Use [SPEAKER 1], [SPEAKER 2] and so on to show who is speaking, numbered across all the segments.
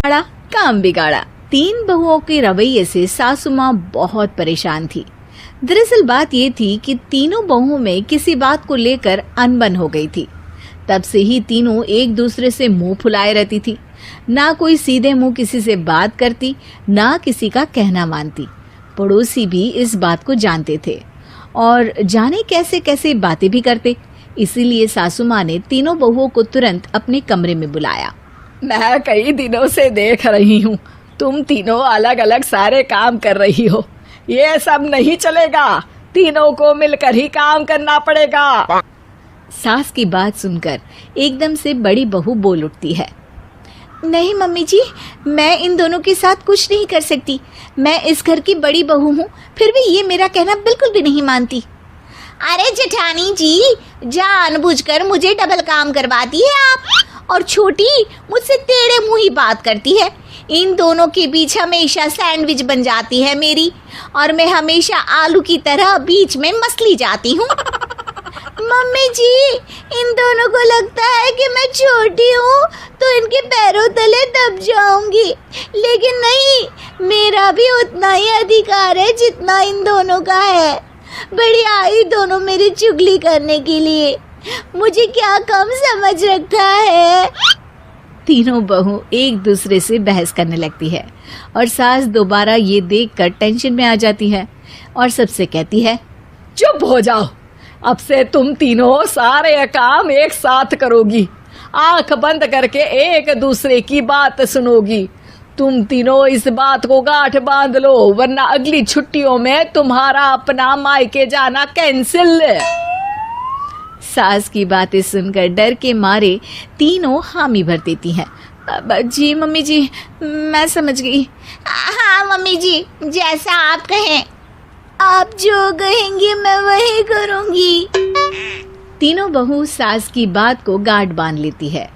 [SPEAKER 1] आड़ा काम बिगाड़ा। 3 बहुओं के रवैये से सासू माँ बहुत परेशान थी। दरअसल बात ये थी कि तीनों बहुओं में किसी बात को लेकर अनबन हो गई थी। तब से ही तीनों एक दूसरे से मुंह फुलाए रहती थी। ना कोई सीधे मुंह किसी से बात करती, ना किसी का कहना मानती। पड़ोसी भी इस बात को जानते थे और जाने कैसे कैसे बातें भी करते। इसीलिए सासू माँ ने तीनों बहुओं को तुरंत अपने कमरे में बुलाया।
[SPEAKER 2] मैं कई दिनों से देख रही हूँ, तुम तीनों अलग अलग सारे काम कर रही हो। ये सब नहीं चलेगा, तीनों को मिलकर ही काम करना पड़ेगा।
[SPEAKER 1] सास की बात सुनकर एकदम से बड़ी बहू बोल उठती है। नहीं मम्मी जी, मैं इन दोनों के साथ कुछ नहीं कर सकती। मैं इस घर की बड़ी बहू हूँ, फिर भी ये मेरा कहना बिल्कुल भी नहीं मानती।
[SPEAKER 3] अरे जेठानी जी, जानबूझकर मुझे डबल काम करवाती है आप, और छोटी मुझसे टेढ़े मुंह ही बात करती है। इन दोनों के बीच हमेशा सैंडविच बन जाती है मेरी, और मैं हमेशा आलू की तरह बीच में मसली जाती हूँ। मम्मी जी, इन दोनों को लगता है कि मैं छोटी हूँ तो इनके पैरों तले दब जाऊंगी, लेकिन नहीं, मेरा भी उतना ही अधिकार है जितना इन दोनों का है। बड़ी आई दोनों मेरी चुगली करने के लिए, मुझे क्या कम समझ रखा है।
[SPEAKER 1] तीनों बहू एक दूसरे से बहस करने लगती है और सास दोबारा ये देखकर टेंशन में आ जाती है और सबसे कहती है,
[SPEAKER 2] चुप हो जाओ, अब से तुम तीनों सारे काम एक साथ करोगी, आंख बंद करके एक दूसरे की बात सुनोगी। तुम तीनों इस बात को गांठ बांध लो, वरना अगली छुट्टियों में तुम्हारा अपना मायके जाना कैंसिल।
[SPEAKER 1] सास की बातें सुनकर डर के मारे तीनों हामी भर देती हैं। जी मम्मी जी, मैं समझ गई।
[SPEAKER 3] हाँ मम्मी जी, जैसा आप कहें, आप जो कहेंगी मैं वही करूंगी।
[SPEAKER 1] तीनों बहू सास की बात को गांठ बांध लेती है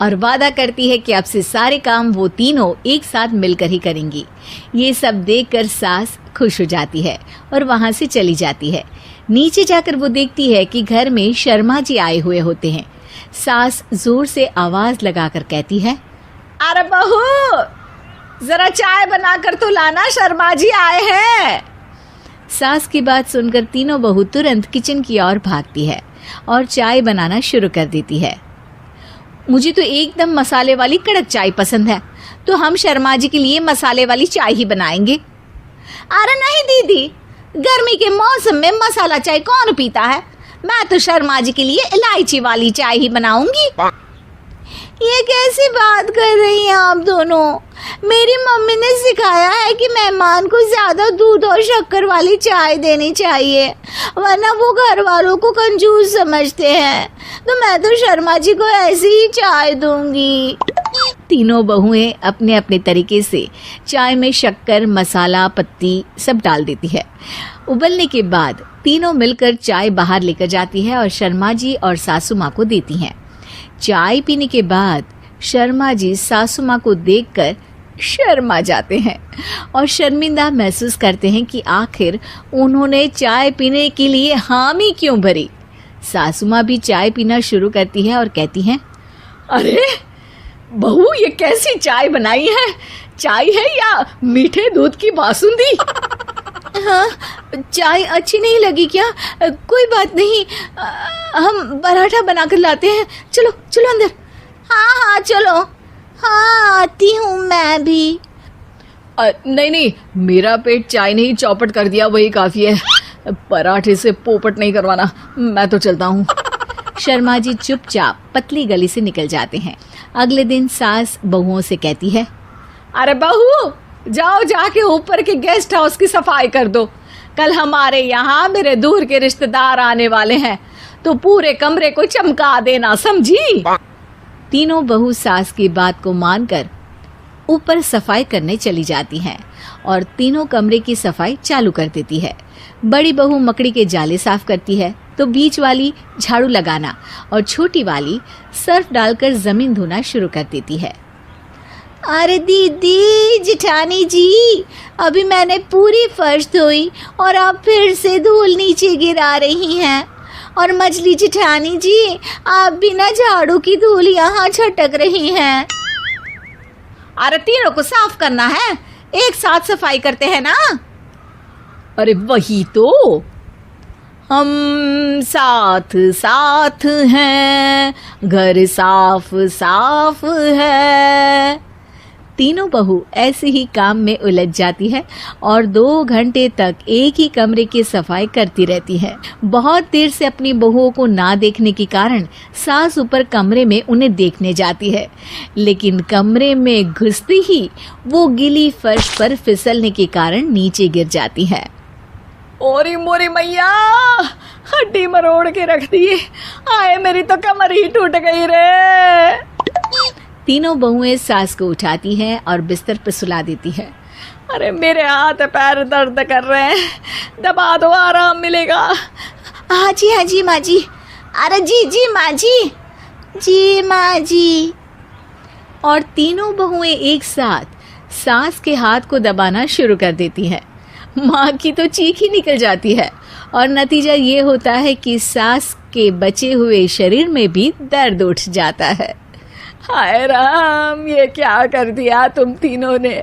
[SPEAKER 1] और वादा करती है कि अब से सारे काम वो तीनों एक साथ मिलकर ही करेंगी। ये सब देखकर सास खुश हो जाती है और वहां से चली जाती है। नीचे जाकर वो देखती है कि घर में शर्मा जी आए हुए होते हैं। सास जोर से आवाज लगाकर कहती है,
[SPEAKER 2] अरे बहू, जरा चाय बनाकर तो लाना, शर्मा जी आए हैं।
[SPEAKER 1] सास की बात सुनकर तीनों बहू तुरंत किचन की ओर भागती है और चाय बनाना शुरू कर देती है। मुझे तो एकदम मसाले वाली कड़क चाय पसंद है, तो हम शर्मा जी के लिए मसाले वाली चाय ही बनाएंगे।
[SPEAKER 3] अरे नहीं दीदी, गर्मी के मौसम में मसाला चाय कौन पीता है? मैं तो शर्मा जी के लिए इलायची वाली चाय ही बनाऊंगी। ये कैसी बात कर रही हैं आप दोनों? मेरी मम्मी ने सिखाया है कि मेहमान को ज्यादा दूध और शक्कर वाली चाय देनी चाहिए, वरना वो घर वालों को कंजूस समझते हैं। तो मैं तो शर्मा जी को ऐसी ही चाय दूंगी।
[SPEAKER 1] तीनों बहुएं अपने अपने तरीके से चाय में शक्कर, मसाला, पत्ती सब डाल देती है। उबलने के बाद तीनों मिलकर चाय बाहर लेकर जाती है और शर्मा जी और सासू माँ को देती हैं। चाय पीने के बाद शर्मा जी सासू माँ को देखकर शर्मा जाते हैं और शर्मिंदा महसूस करते हैं कि आखिर उन्होंने चाय पीने के लिए हामी क्यों भरी। सासू माँ भी चाय पीना शुरू करती है और कहती हैं,
[SPEAKER 2] अरे बहू, ये कैसी चाय बनाई है? चाय है या मीठे दूध की बासुंदी?
[SPEAKER 1] हाँ, चाय अच्छी नहीं लगी क्या? कोई बात नहीं, हम पराठा बनाकर लाते हैं। चलो चलो अंदर।
[SPEAKER 3] हाँ चलो, हाँ आती हूँ मैं भी।
[SPEAKER 2] नहीं, मेरा पेट चाय ने ही चौपट कर दिया, वही काफी है। पराठे से पोपट नहीं करवाना, मैं तो चलता हूँ।
[SPEAKER 1] शर्मा जी चुपचाप पतली गली से निकल जाते हैं। अगले दिन सास बहुओं से कहती है,
[SPEAKER 2] अरे बहू, जाओ जाके ऊपर के गेस्ट हाउस की सफाई कर दो। कल हमारे यहाँ मेरे दूर के रिश्तेदार आने वाले हैं, तो पूरे कमरे को चमका देना, समझी?
[SPEAKER 1] तीनों बहू सास की बात को मानकर ऊपर सफाई करने चली जाती हैं और तीनों कमरे की सफाई चालू कर देती है। बड़ी बहू मकड़ी के जाले साफ करती है, तो बीच वाली झाड़ू लगाना और छोटी वाली सर्फ डालकर जमीन धोना शुरू कर देती है।
[SPEAKER 3] अरे दीदी, जेठानी जी, अभी मैंने पूरी फर्श धोई और आप फिर से धूल नीचे गिरा रही हैं। और मछली जेठानी जी, आप बिना झाड़ू की धूल यहाँ छटक रही हैं। अरे तीनों को साफ करना है, एक साथ सफाई करते हैं ना।
[SPEAKER 2] अरे वही तो, हम साथ साथ हैं, घर साफ साफ है।
[SPEAKER 1] तीनों बहू ऐसे ही काम में उलझ जाती है और 2 घंटे तक एक ही कमरे की सफाई करती रहती है। बहुत देर से अपनी बहुओं को ना देखने के कारण सास ऊपर कमरे में उन्हें देखने जाती है, लेकिन कमरे में घुसती ही वो गीली फर्श पर फिसलने के कारण नीचे गिर जाती है।
[SPEAKER 2] ओरी मोरी मैया, हड्डी मरोड़ के रख दी। आए मेरी तो कमर ही टूट गई रे।
[SPEAKER 1] तीनों बहुएं सास को उठाती हैं और बिस्तर पर सुला देती है।
[SPEAKER 2] अरे मेरे हाथ पैर दर्द कर रहे हैं, दबा दो, आराम मिलेगा।
[SPEAKER 3] हाँ जी माँ जी। अरे जी माँ जी, जी माँ जी।
[SPEAKER 1] और तीनों बहुएं एक साथ सास के हाथ को दबाना शुरू कर देती हैं। माँ की तो चीख ही निकल जाती है और नतीजा ये होता है कि सास के बचे हुए शरीर में भी दर्द उठ जाता है।
[SPEAKER 2] हाय राम, ये क्या कर दिया तुम तीनों ने।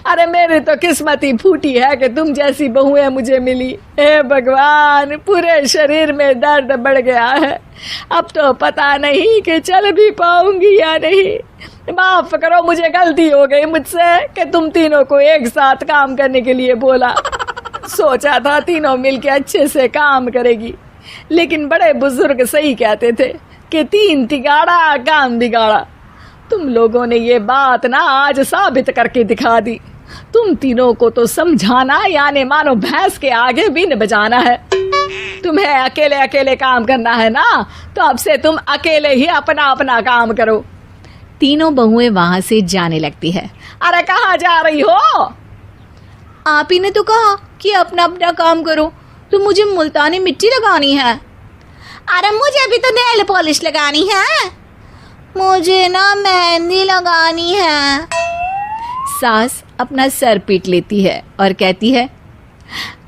[SPEAKER 2] अरे मेरी तो किस्मत ही फूटी है कि तुम जैसी बहुएं मुझे मिली। हे भगवान, पूरे शरीर में दर्द बढ़ गया है। अब तो पता नहीं कि चल भी पाऊंगी या नहीं। माफ करो, मुझे गलती हो गई मुझसे कि तुम तीनों को एक साथ काम करने के लिए बोला। सोचा था तीनों मिलके अच्छे से काम करेगी, लेकिन बड़े बुजुर्ग सही कहते थे कि 3 तिगाड़ा काम बिगाड़ा। तुम लोगों ने ये बात ना आज साबित करके दिखा दी। तुम तीनों को तो समझाना यानी मानो भैंस के आगे बीन बजाना है। तुम्हें अकेले अकेले काम करना है ना, तो अब से तुम अकेले ही अपना अपना काम करो।
[SPEAKER 1] तीनों बहुएं वहां से जाने लगती है।
[SPEAKER 2] अरे कहाँ जा रही हो?
[SPEAKER 3] आप ही ने तो कहा कि अपना अपना काम तो मुझे मुल्तानी मिट्टी लगानी है। अरे मुझे भी तो नेल पॉलिश लगानी है, मुझे ना मेहंदी लगानी है।
[SPEAKER 1] सास अपना सर पीट लेती है और कहती है,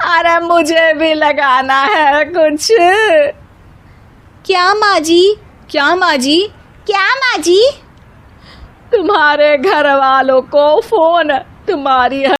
[SPEAKER 2] अरे मुझे भी लगाना है कुछ।
[SPEAKER 3] क्या माँ जी? क्या माँ जी? क्या माँ जी?
[SPEAKER 2] तुम्हारे घर वालों को फोन, तुम्हारी